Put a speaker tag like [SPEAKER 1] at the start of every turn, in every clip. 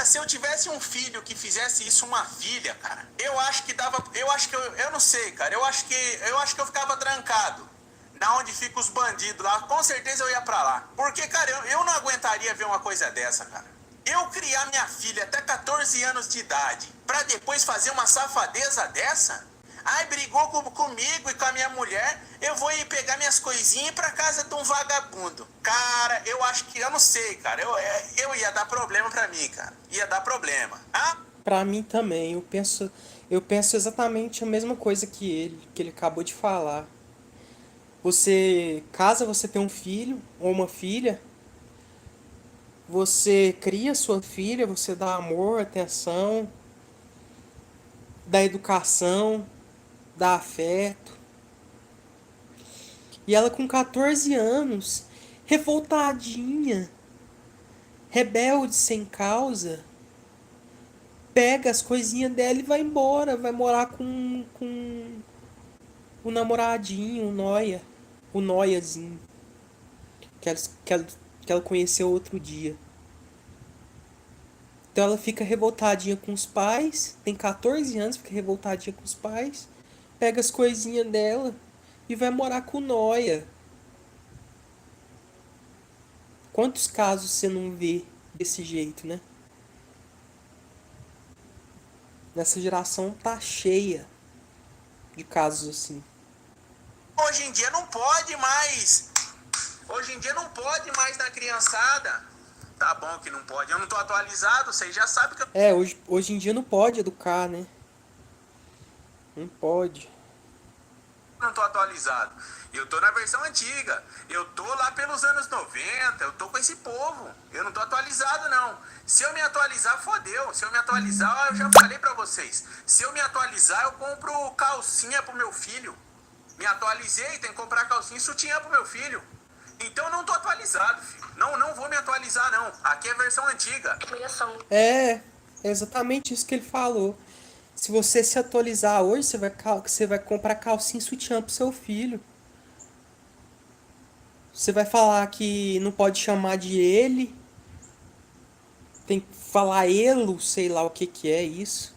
[SPEAKER 1] se eu tivesse um filho que fizesse isso, uma filha, cara, eu acho que dava, eu não sei, cara, eu acho que eu ficava trancado. Na onde ficam os bandidos lá, com certeza eu ia pra lá. Porque, cara, eu não aguentaria ver uma coisa dessa, cara. Eu criar minha filha até 14 anos de idade pra depois fazer uma safadeza dessa? Ai, brigou comigo e com a minha mulher, eu vou ir pegar minhas coisinhas e ir pra casa de um vagabundo. Cara, eu acho que, eu não sei, cara, eu ia dar problema pra mim, cara. Ia dar problema. Ah?
[SPEAKER 2] Pra mim também, eu penso exatamente a mesma coisa que ele acabou de falar. Você casa, você tem um filho ou uma filha, você cria sua filha, você dá amor, atenção, dá educação, dá afeto. E ela com 14 anos, revoltadinha, rebelde sem causa, pega as coisinhas dela e vai embora, vai morar com o namoradinho, o noia, o noiazinho, que ela, que ela, que ela conheceu outro dia. Então ela fica revoltadinha com os pais, tem 14 anos, fica revoltadinha com os pais, pega as coisinhas dela e vai morar com o noia. Quantos casos você não vê desse jeito, né? Nessa geração tá cheia de casos assim.
[SPEAKER 1] Hoje em dia não pode mais. Hoje em dia não pode mais na criançada. Tá bom que não pode. Eu não tô atualizado, vocês já sabem que eu
[SPEAKER 2] Hoje em dia não pode educar, né? Não pode.
[SPEAKER 1] não tô atualizado. Eu tô na versão antiga. Eu tô lá pelos anos 90. Eu tô com esse povo. Eu não tô atualizado, não. Se eu me atualizar, fodeu. Se eu me atualizar, eu já falei pra vocês. Se eu me atualizar, eu compro calcinha pro meu filho. Me atualizei, tem que comprar calcinha e sutiã pro meu filho. Então eu não tô atualizado, filho. Não vou me atualizar, não. Aqui é a versão antiga.
[SPEAKER 2] É exatamente isso que ele falou. Se você se atualizar hoje, você vai comprar calcinha e sutiã pro seu filho. Você vai falar que não pode chamar de ele. Tem que falar elo, sei lá o que que é isso.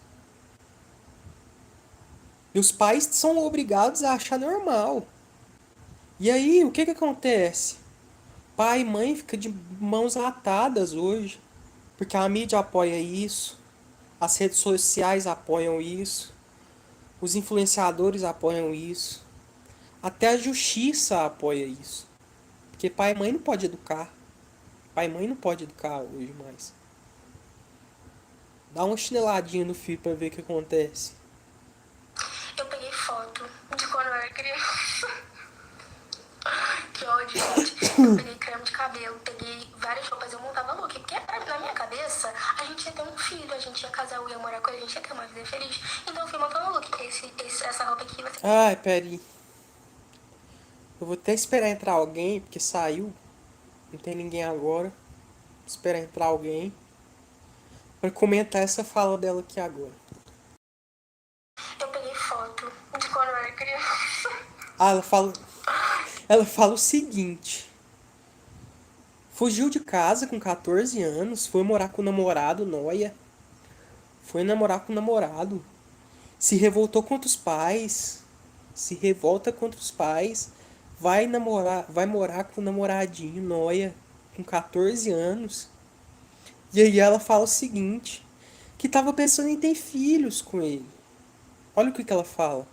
[SPEAKER 2] E os pais são obrigados a achar normal. E aí, o que que acontece? Pai e mãe ficam de mãos atadas hoje. Porque a mídia apoia isso. As redes sociais apoiam isso. Os influenciadores apoiam isso. Até a justiça apoia isso. Porque pai e mãe não pode educar. Pai e mãe não pode educar hoje mais. Dá uma chineladinha no filho pra ver o que acontece.
[SPEAKER 3] Eu peguei foto de quando eu era criança. Que ódio, gente. Eu peguei creme de cabelo, peguei várias roupas, eu montava look. Porque na minha cabeça, a gente ia ter um filho, a gente ia casar, eu ia morar com ele, a gente ia ter uma vida feliz. Então eu fui montando look. Essa roupa aqui vai ser...
[SPEAKER 2] Ai, peraí. Eu vou até esperar entrar alguém, porque saiu. Não tem ninguém agora. Vou esperar entrar alguém pra comentar essa fala dela aqui agora.
[SPEAKER 3] Eu peguei foto de quando eu era criança.
[SPEAKER 2] Ah, ela fala o seguinte. Fugiu de casa com 14 anos, foi morar com o namorado, noia. Foi namorar com o namorado. Se revoltou contra os pais. Se revolta contra os pais. Vai morar com o namoradinho, noia, com 14 anos. E aí ela fala o seguinte, que tava pensando em ter filhos com ele. Olha o que ela fala.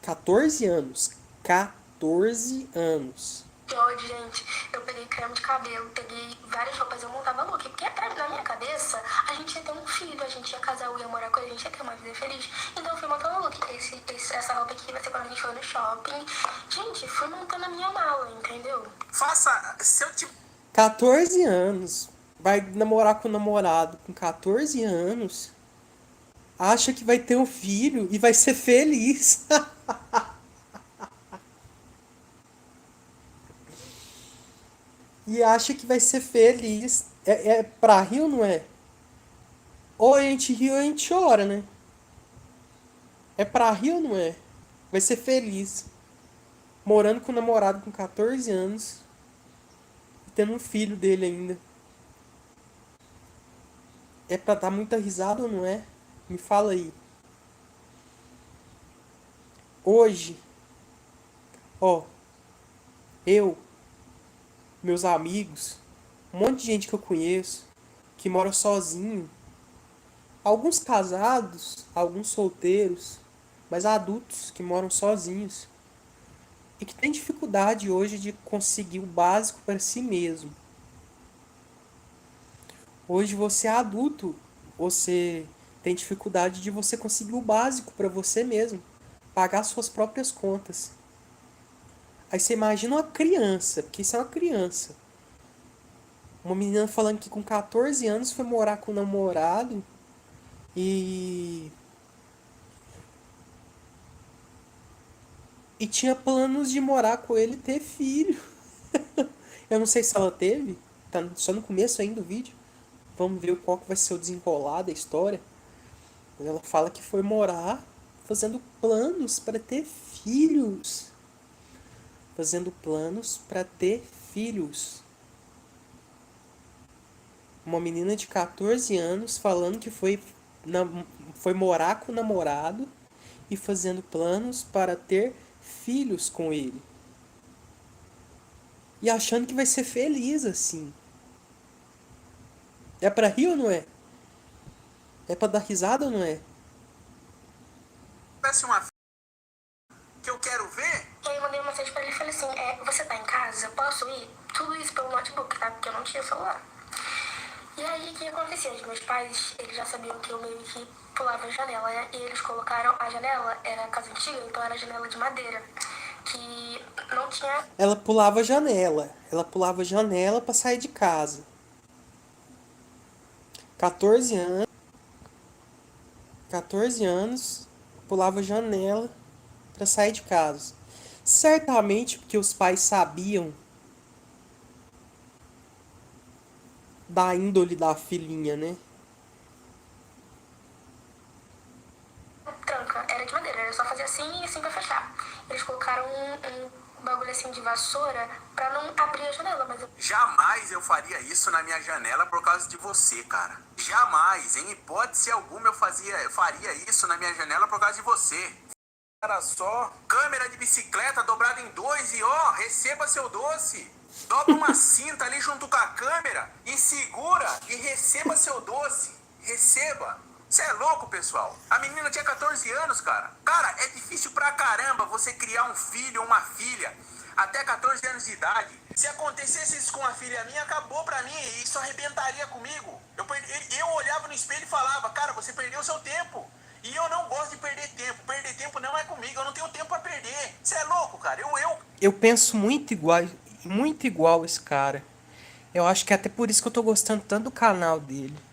[SPEAKER 2] 14 anos. 14 anos.
[SPEAKER 3] Que ódio, gente. Eu peguei creme de cabelo, peguei várias roupas, eu montava look. Porque na minha cabeça, a gente ia ter um filho, a gente ia casar, eu ia morar com ele, a gente ia ter uma vida feliz. Então eu fui montando look. Essa roupa aqui vai ser quando a gente for no shopping. Gente, fui montando a minha mala, entendeu?
[SPEAKER 1] Faça. Se eu te
[SPEAKER 2] 14 anos. Vai namorar com o namorado com 14 anos. Acha que vai ter um filho e vai ser feliz. E acha que vai ser feliz. É pra rir ou não é? Ou a gente ri ou a gente chora, né? É pra rir ou não é? Vai ser feliz. Morando com o namorado com 14 anos. E tendo um filho dele ainda. É pra dar muita risada ou não é? Me fala aí. Hoje, ó, eu, meus amigos, um monte de gente que eu conheço, que mora sozinho, alguns casados, alguns solteiros, mas adultos que moram sozinhos e que têm dificuldade hoje de conseguir o básico para si mesmo. Hoje você é adulto, você tem dificuldade de você conseguir o básico para você mesmo, pagar suas próprias contas. Aí você imagina uma criança, porque isso é uma criança. Uma menina falando que com 14 anos foi morar com o namorado e e tinha planos de morar com ele e ter filho. Eu não sei se ela teve, tá só no começo ainda do vídeo. Vamos ver qual que vai ser o desenrolar da história. Mas ela fala que foi morar fazendo planos para ter filhos. Fazendo planos para ter filhos. Uma menina de 14 anos falando que foi morar com o namorado e fazendo planos para ter filhos com ele. E achando que vai ser feliz assim. É pra rir ou não é? É pra dar risada ou não é?
[SPEAKER 1] Parece uma que eu quero ver.
[SPEAKER 3] E aí eu mandei uma mensagem pra ele e falei assim, você tá em casa? Posso ir? Tudo isso pelo notebook, tá? Porque eu não tinha celular. E aí, o que acontecia? Os meus pais, eles já sabiam que eu meio que pulava a janela, né? E eles colocaram a janela, era casa antiga, então era janela de madeira, que não tinha...
[SPEAKER 2] Ela pulava a janela. Ela pulava a janela pra sair de casa. 14 anos. 14 anos, pulava a janela pra sair de casa. Certamente porque os pais sabiam da índole da filhinha, né?
[SPEAKER 3] tranca, era de madeira, era só fazer assim e assim pra fechar. Eles colocaram um bagulho assim de vassoura pra não abrir a janela, mas eu...
[SPEAKER 1] Jamais eu faria isso na minha janela por causa de você, cara. Jamais, em hipótese alguma eu faria isso na minha janela por causa de você. Cara só, câmera de bicicleta dobrada em dois e ó, receba seu doce. Dobra uma cinta ali junto com a câmera e segura e receba seu doce. Receba. Você é louco, pessoal? A menina tinha 14 anos, cara. Cara, é difícil pra caramba você criar um filho ou uma filha até 14 anos de idade. Se acontecesse isso com uma filha minha, acabou pra mim. Isso arrebentaria comigo. Eu olhava no espelho e falava, cara, você perdeu o seu tempo. E eu não gosto de perder tempo. Perder tempo não é comigo. Eu não tenho tempo pra perder. Você é louco, cara.
[SPEAKER 2] Eu penso muito igual esse cara. Eu acho que é até por isso que eu tô gostando tanto do canal dele.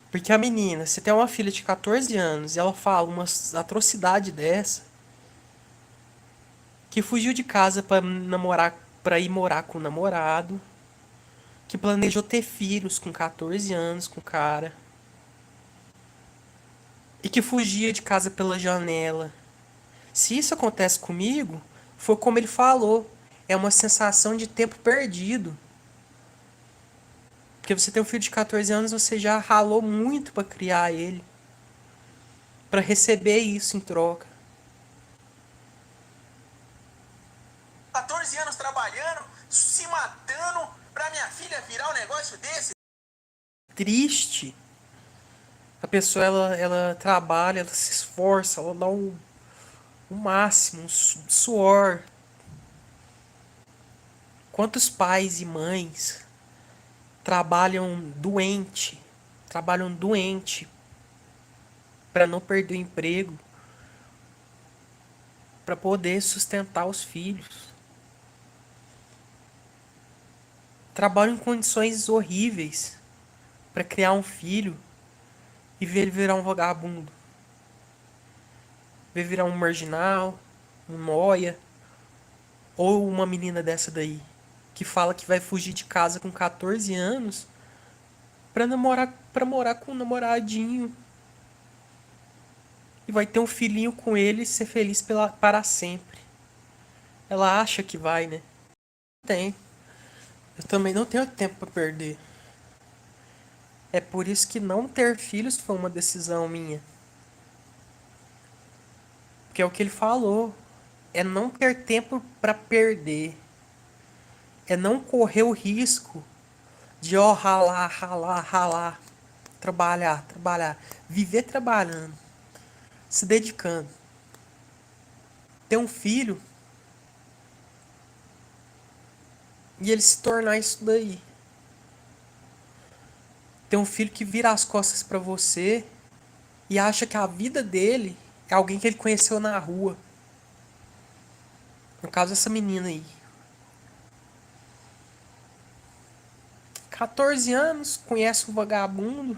[SPEAKER 2] Porque a menina, você tem uma filha de 14 anos e ela fala uma atrocidade dessa, que fugiu de casa pra namorar, para ir morar com o namorado, que planejou ter filhos com 14 anos com o cara, e que fugia de casa pela janela. Se isso acontece comigo, foi como ele falou, é uma sensação de tempo perdido. Porque você tem um filho de 14 anos, você já ralou muito pra criar ele, pra receber isso em troca.
[SPEAKER 1] 14 anos trabalhando, se matando pra minha filha virar um negócio desse.
[SPEAKER 2] Triste. A pessoa ela trabalha, ela se esforça, ela dá o máximo, um suor. Quantos pais e mães trabalham doente para não perder o emprego, para poder sustentar os filhos. Trabalham em condições horríveis para criar um filho e ver ele virar um vagabundo. Ver virar um marginal, um nóia, ou uma menina dessa daí, que fala que vai fugir de casa com 14 anos pra morar com um namoradinho. E vai ter um filhinho com ele e ser feliz para sempre. Ela acha que vai, né? Tem. Eu também não tenho tempo pra perder. É por isso que não ter filhos foi uma decisão minha. Porque é o que ele falou. É não ter tempo para perder. É não correr o risco de ralar, ralar, ralar. Trabalhar, trabalhar. Viver trabalhando. Se dedicando. Ter um filho e ele se tornar isso daí. Ter um filho que vira as costas para você e acha que a vida dele é alguém que ele conheceu na rua. No caso, essa menina aí. 14 anos, conhece um vagabundo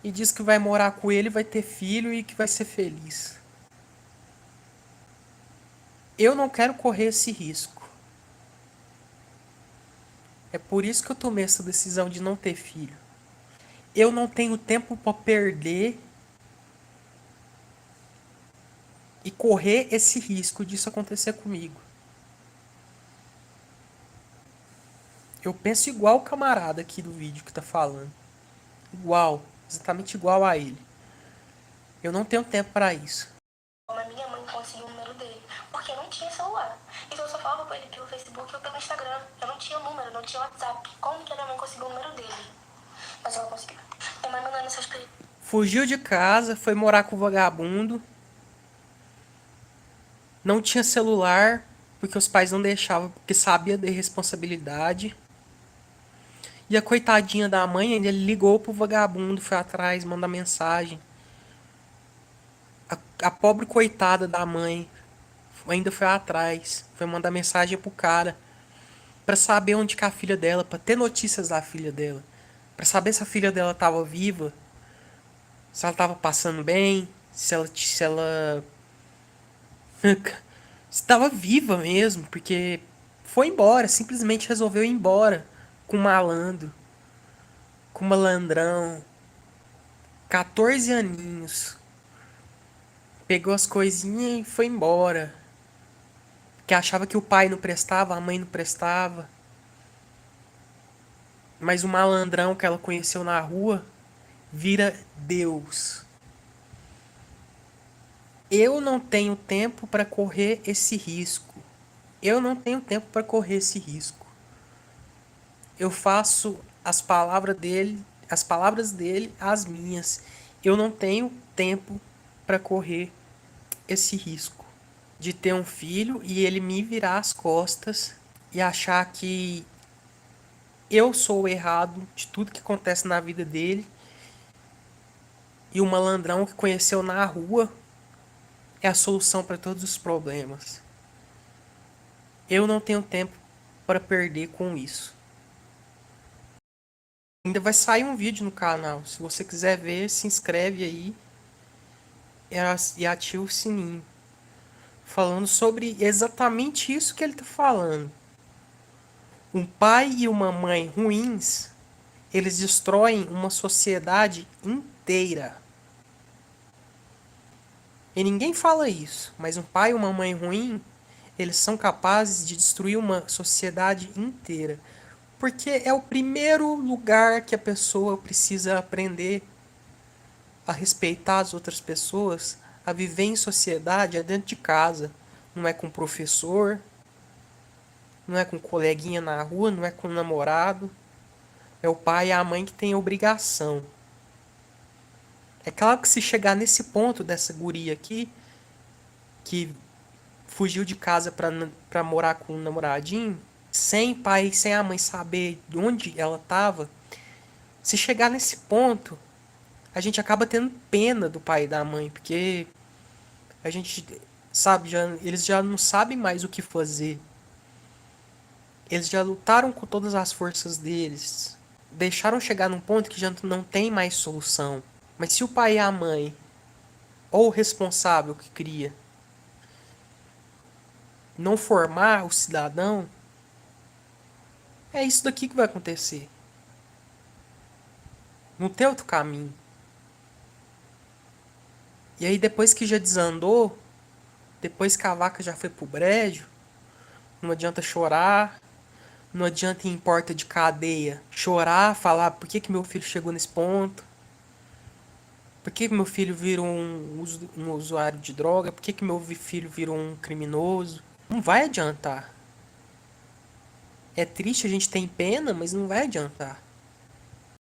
[SPEAKER 2] e diz que vai morar com ele, vai ter filho e que vai ser feliz. Eu não quero correr esse risco. É por isso que eu tomei essa decisão de não ter filho. Eu não tenho tempo para perder e correr esse risco disso acontecer comigo. Eu penso igual o camarada aqui do vídeo que tá falando. Igual, exatamente igual a ele. Eu não tenho tempo para isso.
[SPEAKER 3] Como a minha mãe conseguiu o número dele, porque não tinha celular. Então eu só falava com ele pelo Facebook ou pelo Instagram. Eu não tinha número, não tinha WhatsApp. Como que a minha mãe conseguiu o número dele? Mas ela conseguiu. Minha mãe mandando mensagem pra ele.
[SPEAKER 2] Fugiu de casa, foi morar com o vagabundo. Não tinha celular, porque os pais não deixavam, porque sabia da responsabilidade. E a coitadinha da mãe, ele ligou pro vagabundo, foi atrás, manda mensagem. A pobre coitada da mãe ainda foi atrás, foi mandar mensagem pro cara pra saber onde que a filha dela, pra ter notícias da filha dela, pra saber se a filha dela tava viva, se ela tava passando bem, se ela estava viva mesmo, porque foi embora, simplesmente resolveu ir embora com um malandro, com um malandrão, 14 aninhos. Pegou as coisinhas e foi embora. Que achava que o pai não prestava, a mãe não prestava. Mas o malandrão que ela conheceu na rua vira Deus. Eu não tenho tempo para correr esse risco. Eu não tenho tempo para correr esse risco. Eu faço as palavras dele, as minhas. Eu não tenho tempo para correr esse risco de ter um filho e ele me virar as costas e achar que eu sou o errado de tudo que acontece na vida dele e o malandrão que conheceu na rua é a solução para todos os problemas. Eu não tenho tempo para perder com isso. Ainda vai sair um vídeo no canal. Se você quiser ver, se inscreve aí e ativa o sininho. Falando sobre exatamente isso que ele está falando. Um pai e uma mãe ruins, eles destroem uma sociedade inteira. E ninguém fala isso, mas um pai e uma mãe ruim, eles são capazes de destruir uma sociedade inteira. Porque é o primeiro lugar que a pessoa precisa aprender a respeitar as outras pessoas, a viver em sociedade, é dentro de casa. Não é com o professor, não é com o coleguinha na rua, não é com o namorado. É o pai e a mãe que tem a obrigação. É claro que se chegar nesse ponto dessa guria aqui, que fugiu de casa pra morar com um namoradinho, sem pai e sem a mãe saber de onde ela tava, se chegar nesse ponto, a gente acaba tendo pena do pai e da mãe, porque a gente sabe, eles já não sabem mais o que fazer. Eles já lutaram com todas as forças deles, deixaram chegar num ponto que já não tem mais solução. Mas se o pai e a mãe, ou o responsável que cria, não formar o cidadão, é isso daqui que vai acontecer. Não tem outro caminho. E aí depois que já desandou, depois que a vaca já foi pro brejo, não adianta chorar, Não adianta ir em porta de cadeia chorar, falar por que meu filho chegou nesse ponto. Por que meu filho virou um usuário de droga? Por que meu filho virou um criminoso? Não vai adiantar. É triste, a gente tem pena, mas não vai adiantar.